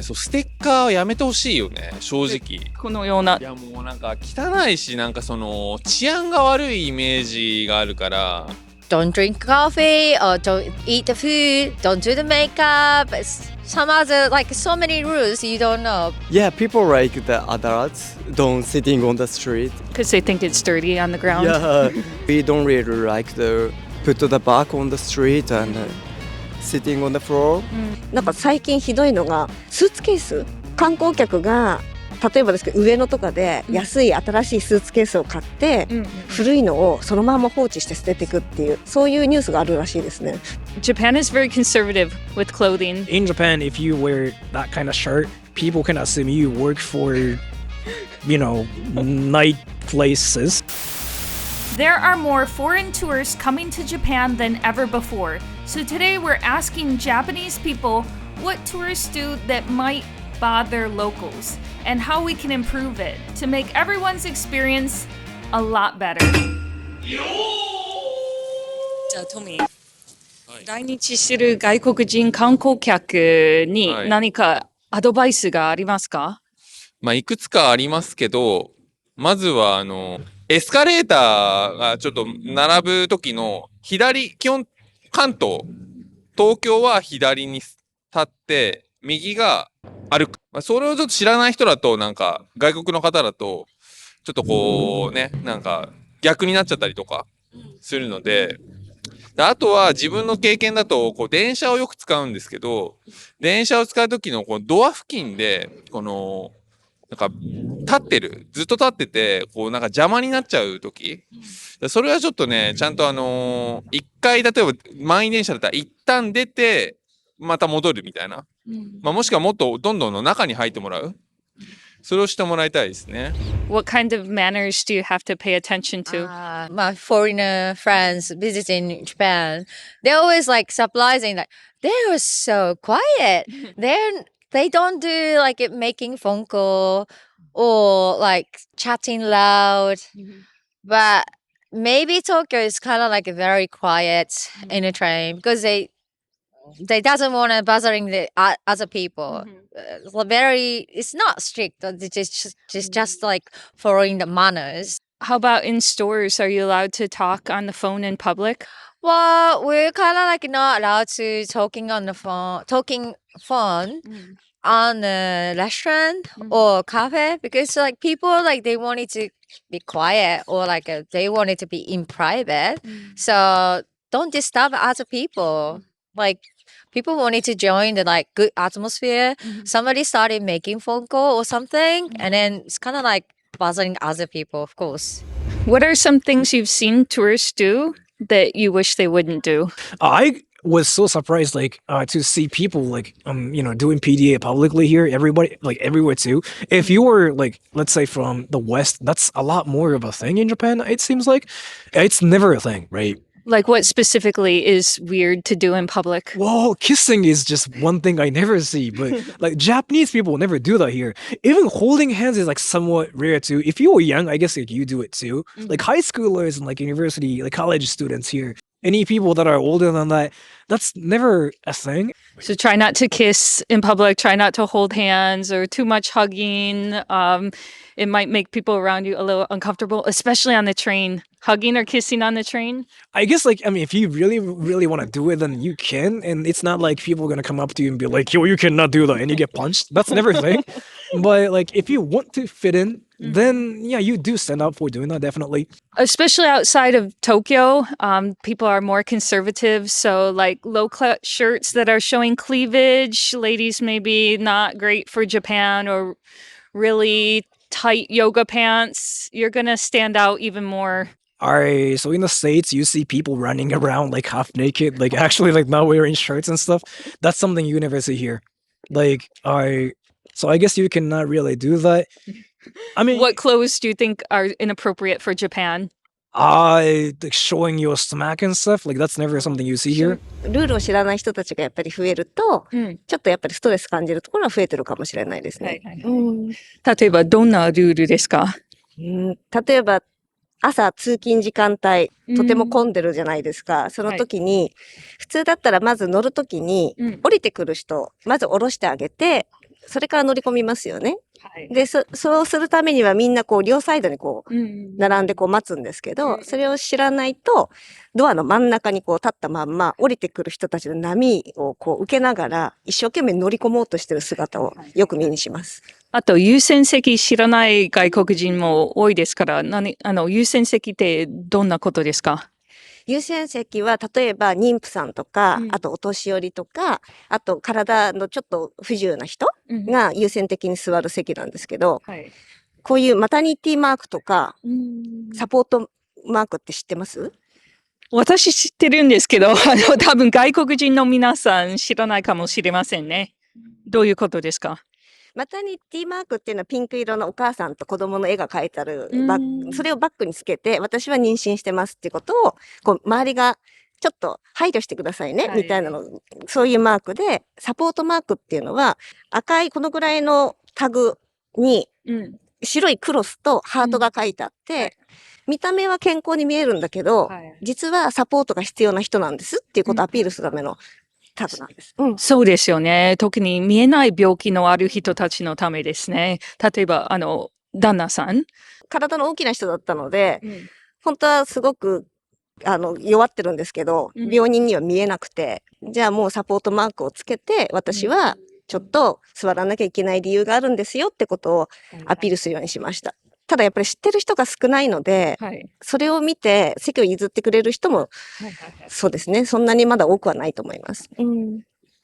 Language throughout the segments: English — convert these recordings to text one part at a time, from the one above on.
そう、ステッカーはやめてほしいよね、正直。このような。いやもうなんか汚いし、なんかその治安が悪いイメージがあるから。Don't drink coffee or don't eat the food, don't do the makeup. Some other, like so many rules you don't know. Yeah, people like the adults don't sitting on the street. Because they think it's dirty on the ground. Yeah, we don't really like the put the bag on the street and sitting on the floor. なんか最近ひどいのがスーツケース、観光客が例えばですけど上野とかで安い新しいスーツケースを買って、古いのをそのまま放置して捨てていくっていうそういうニュースがあるらしいですね。Japan is very conservative with clothing. In Japan, if you wear that kind of shirt, people can assume you work for, night places. There are more foreign tourists coming to Japan than ever before. So today we're asking Japanese people what tourists do that might bother locals and how we can improve it to make everyone's experience a lot better. じゃあトミー、来日する外国人観光客に何かアドバイスがありますか？いくつかありますけど、まずはエスカレーターがちょっと並ぶ時の左、基本関東、東京は左に立って右が歩く。それをちょっと知らない人だと、なんか外国の方だとちょっとこうね、なんか逆になっちゃったりとかするので、あとは自分の経験だとこう電車をよく使うんですけど、電車を使う時のこのドア付近でなんかずっと立っててこうなんか邪魔になっちゃう時、それはちょっとね、ちゃんと一回例えば満員電車だったら一旦出てまた戻るみたいな、もしくはもっとどんどんの中に入ってもらう、それをしてもらいたいですね。What kind of manners do you have to pay attention to? My foreigner friends visiting Japan, they're always like surprising, like they're so quiet. They don't do like making phone call or like chatting loud. But maybe Tokyo is kind of like very quiet in a train because they doesn't want to bothering the other people. It's not strict. It's just like following the manners. How about in stores? Are you allowed to talk on the phone in public? Well, we're kind of like not allowed to talking phone on a restaurant or cafe because like people like they wanted to be quiet or like they wanted to be in private. So don't disturb other people. Like people wanted to join the like good atmosphere. Somebody started making phone call or something, and then it's kind of like bothering other people, of course. What are some things you've seen tourists do that you wish they wouldn't do? I was so surprised, to see people doing PDA publicly here. Everybody, like everywhere too. If you were let's say from the West, that's a lot more of a thing in Japan. It seems like it's never a thing, right? Like what specifically is weird to do in public? Well, kissing is just one thing I never see, but like Japanese people never do that here. Even holding hands is like somewhat rare too. If you were young, I guess you do it too. Like high schoolers and like university, like college students here. Any people that are older than that, that's never a thing. So try not to kiss in public, try not to hold hands or too much hugging. It might make people around you a little uncomfortable, especially on the train. Hugging or kissing on the train? I guess if you really, really want to do it, then you can. And it's not like people are going to come up to you and be like, yo, you cannot do that. And you get punched. That's never a thing. But like if you want to fit in, then yeah, you do stand up for doing that, definitely. Especially outside of Tokyo, people are more conservative. So like low-cut shirts that are showing cleavage, ladies maybe not great for Japan, or really tight yoga pants. You're going to stand out even more. Alright, so in the States, you see people running around like half naked, like actually like not wearing shirts and stuff. That's something you never see here. So I guess you cannot really do that. I mean, what clothes do you think are inappropriate for Japan? Like showing your stomach and stuff, like that's never something you see here. ルールを知らない人たちがやっぱり増えると、ちょっとやっぱりストレス感じるところは増えてるかもしれないですね。例えばどんなルールですか？例えば朝通勤時間帯、とても混んでるじゃないですか。その時に、普通だったらまず乗る時に、降りてくる人、まず降ろしてあげて、それから乗り込みますよね。はい。で、そうするためにはみんなこう両サイドにこううん。並んでこう待つんですけど、それを知らないとドアの真ん中にこう立ったまんま降りてくる人たちの波をこう受けながら一生懸命乗り込もうとしてる姿をよく目にします。あと、優先席知らない外国人も多いですから、優先席ってどんなことですか？優先席は例えば妊婦さんとか、うんあとお年寄りとか、あと体のちょっと不自由な人うんが優先的に座る席なんですけど、はい。こういうマタニティマークとかうんサポートマークって知ってます？私知ってるんですけど、多分外国人の皆さん知らないかもしれませんね。どういうことですか？マタニティマークっていうのはピンク色のお母さんと子供の絵が描いてあるそれをバッグにつけて、私は妊娠してますっていうことを、こう周りがちょっと配慮してくださいね、はいみたいなの、そういうマークで、サポートマークっていうのは、赤いこのぐらいのタグにうん。白いクロスとハートが書いてあって、はい見た目は健康に見えるんだけど、はい実はサポートが必要な人なんですっていうことをアピールするためのタグなんです。うん。そうですよね。特に見えない病気のある人たちのためですね。例えば、旦那さん。体の大きな人だったので、本当はすごく弱ってるんですけど、うん病人には見えなくて、じゃあもうサポートマークをつけて、私はちょっと座らなきゃいけない理由があるんですよってことをアピールするようにしました。ただやっぱり知ってる人が少ないので、はい。それを見て席を譲ってくれる人も、はいはいはい。そうですね、そんなにまだ多くはないと思います。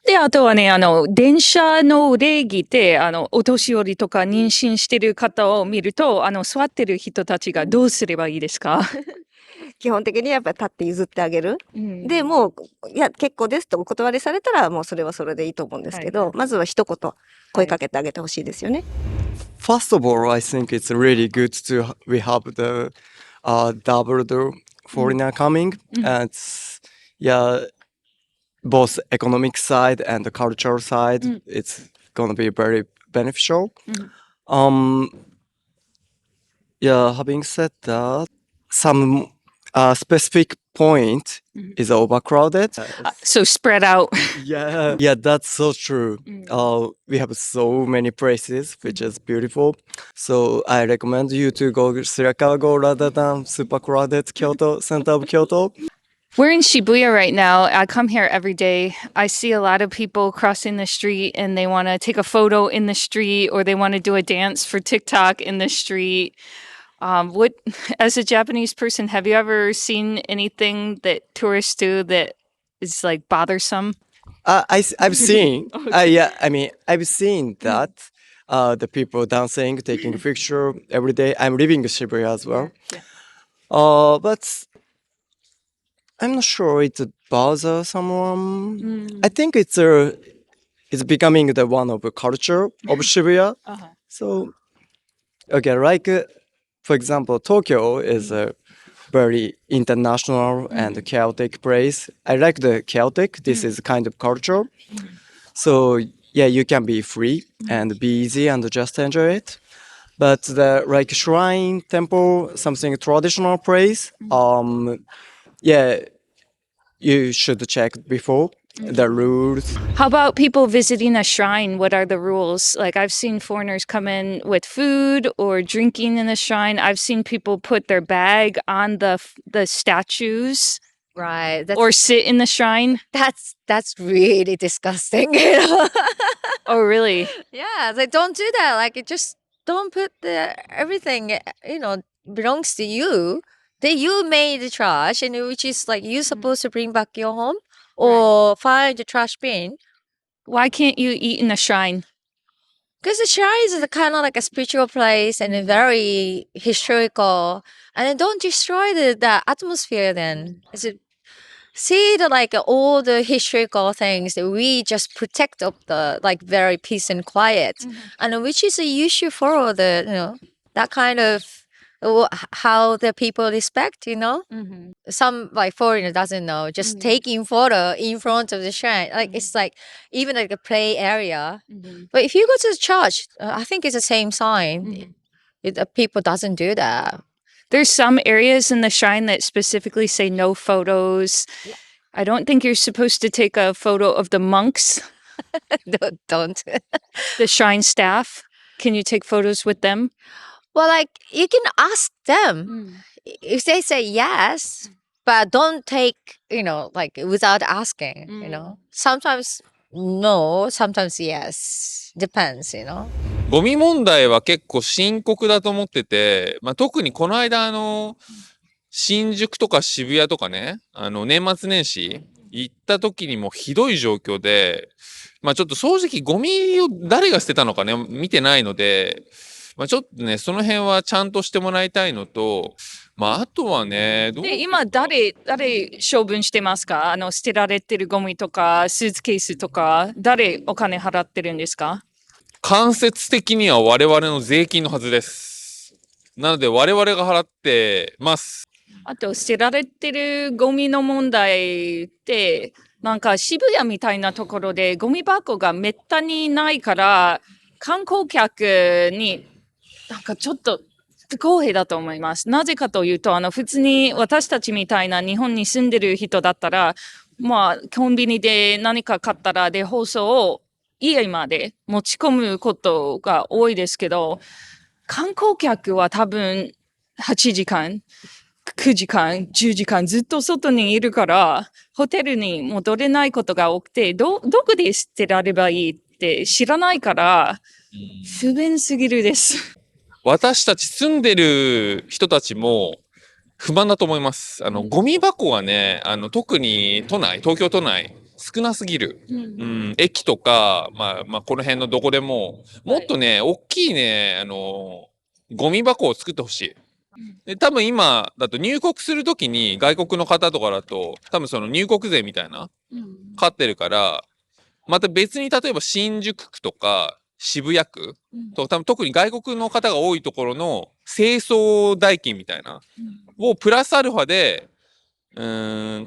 で、あとはね、電車の礼儀で、お年寄りとか妊娠してる方を見ると、座ってる人たちがどうすればいいですか？基本的にやっぱり立って譲ってあげる。うんで、もう、いや、結構ですとお断りされたら、もうそれはそれでいいと思うんですけど、まずは一言声かけてあげてほしいですよね。First of all, I think it's really good to we have the double the foreigner coming, and yeah, both economic side and the cultural side, it's gonna be very beneficial. Yeah, having said that, some specific point is overcrowded. So spread out. Yeah, that's so true. We have so many places which is beautiful. So I recommend you to go Shirakawa rather than super crowded Kyoto, center of Kyoto. We're in Shibuya right now. I come here every day. I see a lot of people crossing the street and they want to take a photo in the street or they want to do a dance for TikTok in the street. What, as a Japanese person, have you ever seen anything that tourists do that is like bothersome? I've seen, yeah, I mean, I've seen that the people dancing, taking picture every day. I'm living in Shibuya as well. But I'm not sure it bothers someone. I think it's becoming the one of the culture of Shibuya. So, okay, like for example, Tokyo is a very international and chaotic place. I like the chaotic. This is kind of culture. So yeah, you can be free and be easy and just enjoy it. But the like shrine, temple, something traditional place, yeah, you should check before the rules. How about people visiting a shrine? What are the rules? Like I've seen foreigners come in with food or drinking in the shrine. I've seen people put their bag on the statues Right. or sit in the shrine. That's really disgusting. Oh, really? Yeah, they don't do that. Like, it just don't put everything, belongs to you. That you made the trash, and which is like you supposed to bring back your home or find the trash bin. Why can't you eat in the shrine? Because the shrine is kind of like a spiritual place and a very historical, and then don't destroy the atmosphere. Then is it? See all the historical things that we just protect of the like very peace and quiet, and which is a issue for the that kind of how the people respect. Some like foreigner doesn't know just taking photo in front of the shrine like it's like even like a play area. But if you go to the church, I think it's the same sign. People doesn't do that. There's some areas in the shrine that specifically say no photos. I don't think you're supposed to take a photo of the monks Don't. The shrine staff, can you take photos with them? Well, like you can ask them if they say yes, but don't take, like without asking, Sometimes no, sometimes yes. Depends, ゴミ問題は結構深刻だと思ってて、特にこの間新宿とか渋谷とかね、年末年始行った時にもひどい状況で、ちょっと正直ゴミを誰が捨てたのかね、見てないので、ちょっとね、その辺はちゃんとしてもらいたいのと、あとはね、で、今誰処分してますか？捨てられてるゴミとか、スーツケースとか、誰お金払ってるんですか？間接的には我々の税金のはずです。なので我々が払ってます。あと、捨てられてるゴミの問題って、なんか渋谷みたいなところでゴミ箱がめったにないから、観光客になんかちょっと不公平だと思います。なぜかというと、普通に私たちみたいな日本に住んでる人だったら、コンビニで何か買ったら、包装を家まで持ち込むことが多いですけど、観光客は多分8時間、9時間、10時間ずっと外にいるから、ホテルに戻れないことが多くて、どこで捨てらればいいって知らないから、不便すぎるです。私たち住んでる人たちも不満だと思います。ゴミ箱はね、特に東京都内、少なすぎる。駅とか、この辺のどこでも、もっとね、大きいね、ゴミ箱を作ってほしい。で、多分今だと入国するときに外国の方とかだと、多分その入国税みたいな、飼ってるから、また別に例えば新宿区とか渋谷区と、多分特に外国の方が多いところの清掃代金みたいな、をプラスアルファで、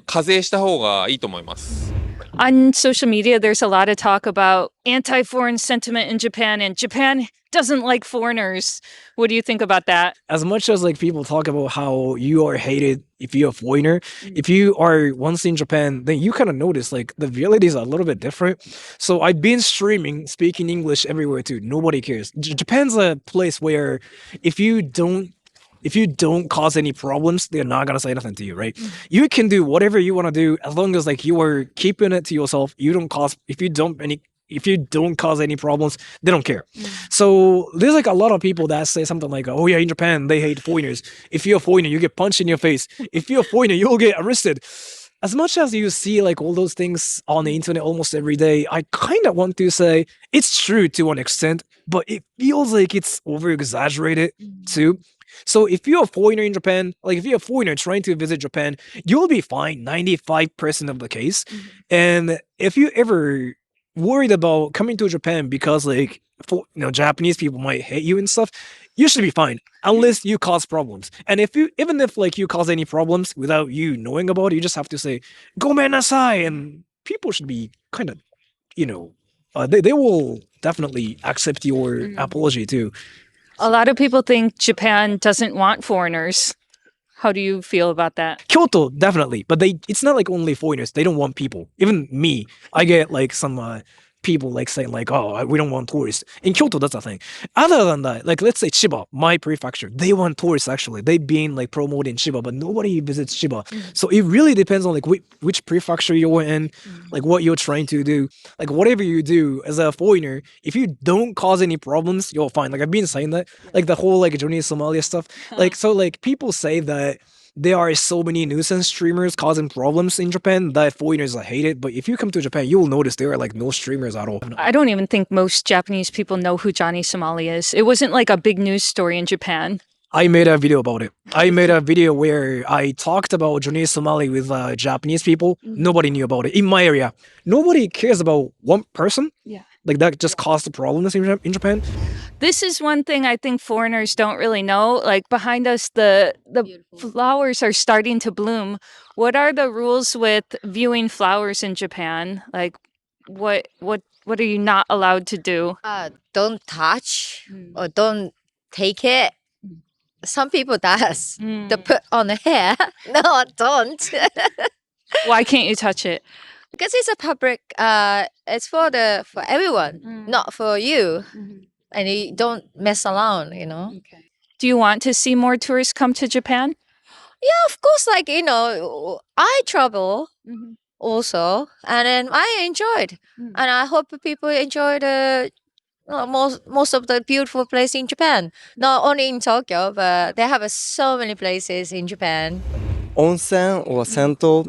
課税した方がいいと思います。On social media, there's a lot of talk about anti-foreign sentiment in Japan, and Japan doesn't like foreigners. What do you think about that? As much as like people talk about how you are hated if you're a foreigner, if you are once in Japan, then you kind of notice like the realities are a little bit different. So I've been streaming, speaking English everywhere too. Nobody cares. Japan's a place where if you don't cause any problems, they're not gonna say nothing to you, right? You can do whatever you want to do as long as like you are keeping it to yourself. If you don't cause any problems, they don't care. So there's like a lot of people that say something like, "Oh yeah, in Japan they hate foreigners. If you're a foreigner, you get punched in your face. If you're a foreigner, you'll get arrested." As much as you see like all those things on the internet almost every day, I kind of want to say it's true to an extent, but it feels like it's over exaggerated too. So if you're a foreigner in Japan, like if you're a foreigner trying to visit Japan, you'll be fine 95% of the case. And if you ever worried about coming to Japan because like Japanese people might hate you and stuff, you should be fine unless you cause problems. And even if like you cause any problems without you knowing about it, you just have to say "Gomen nasai," and people should be kind of, they will definitely accept your apology too. A lot of people think Japan doesn't want foreigners. How do you feel about that? Kyoto, definitely. But it's not like only foreigners. They don't want people. Even me, I get like some people like saying like, "Oh, we don't want tourists." In Kyoto, that's a thing. Other than that, like let's say Chiba, my prefecture, they want tourists actually. They've been like promoting Chiba, but nobody visits Chiba. So it really depends on like which prefecture you're in, like what you're trying to do. Like whatever you do as a foreigner, if you don't cause any problems, you're fine. Like I've been saying that, like the whole like Johnny Somalia stuff. Like so like people say that there are so many nuisance streamers causing problems in Japan that foreigners hate it. But if you come to Japan, you will notice there are like no streamers at all. I don't even think most Japanese people know who Johnny Somali is. It wasn't like a big news story in Japan. I made a video about it. I made a video where I talked about Johnny Somali with Japanese people. Nobody knew about it in my area. Nobody cares about one person. Yeah. Like that just caused problems in Japan. This is one thing I think foreigners don't really know. Like behind us, the flowers are starting to bloom. What are the rules with viewing flowers in Japan? Like, what are you not allowed to do? Don't touch or don't take it. Some people does. They put on the hair. No, don't. Why can't you touch it? Because it's a public, it's for everyone, not for you. And you don't mess around, you know. Do you want to see more tourists come to Japan? Yeah, of course. Like I travel also, and then I enjoyed, and I hope people enjoy the most of the beautiful place in Japan. Not only in Tokyo, but they have so many places in Japan. Onsen or sento,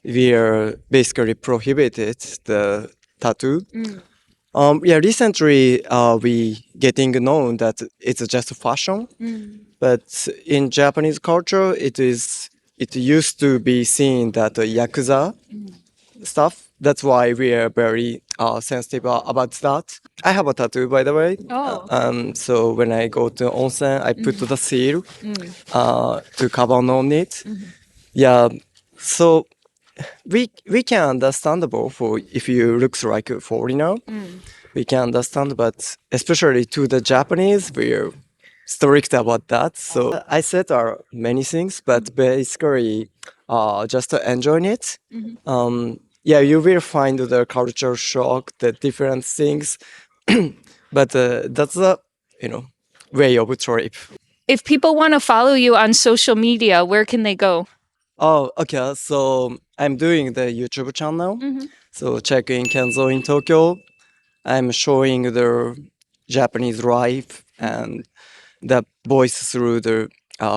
we are basically prohibited the tattoo. Yeah, recently we getting known that it's just fashion, but in Japanese culture, it used to be seen that yakuza stuff. That's why we are very sensitive about that. I have a tattoo, by the way. So when I go to onsen, I put the seal to cover on it. Yeah, so we can understandable for if you looks like a foreigner. We can understand, but especially to the Japanese, we're strict about that. So I said many things, but basically, just enjoying it. Yeah, you will find the culture shock, the different things, but that's the way of a trip. If people want to follow you on social media, where can they go? Oh, okay. So I'm doing the YouTube channel. So check in Kenzo in Tokyo. I'm showing the Japanese life and the voice through the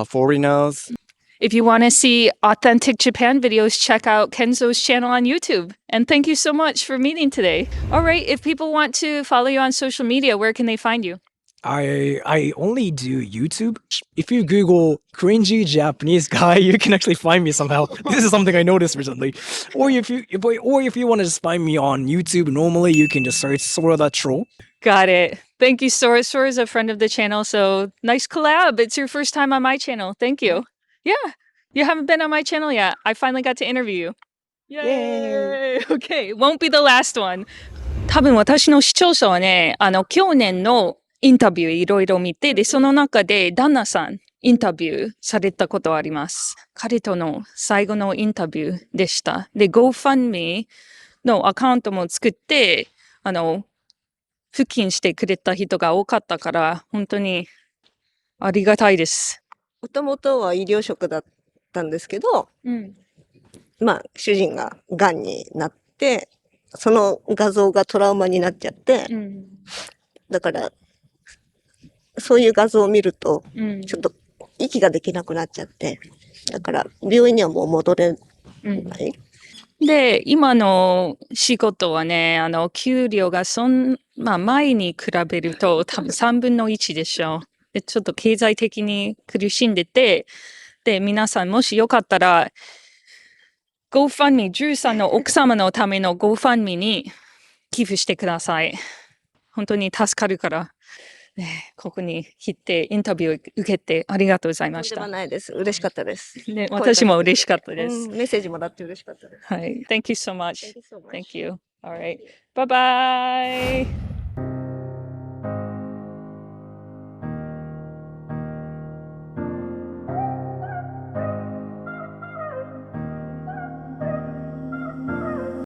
foreigners. If you want to see authentic Japan videos, check out Kenzo's channel on YouTube. And thank you so much for meeting today. All right, if people want to follow you on social media, where can they find you? I only do YouTube. If you Google cringy Japanese guy, you can actually find me somehow. This is something I noticed recently. Or if you want to just find me on YouTube, normally you can just search Sora the Troll. Got it. Thank you, Sora. Sora's a friend of the channel, so nice collab. It's your first time on my channel. Thank you. Yeah, you haven't been on my channel yet. I finally got to interview you. Yay! Okay, won't be the last one. 多分私の視聴者はね、去年のインタビューいろいろ見て、で、その中で旦那さんインタビューされたことあります。彼との最後のインタビューでした。で、GoFundMe のアカウントも作って、付近してくれた人が多かったから、本当にありがたいです。もともとは医療職だったんですけど、まあ、主人が癌になって、その画像がトラウマになっちゃって、だから、そういう画像を見ると、ちょっと息ができなくなっちゃって、だから病院にはもう戻れない。で、今の仕事はね、給料がまあ前に比べると多分3分の1でしょう。で、ちょっと経済的に苦しんでて、で、皆さんもしよかったら、GoFundMe、ジューさんの奥様のための GoFundMe に寄付してください。本当に助かるから。ここに来てインタビュー受けてありがとうございました。とんでもないです。嬉しかったです。ね、私も嬉しかったです。メッセージもらって嬉しかったです。はい。Thank you so much. Thank you so much. Thank you. All right. Bye bye.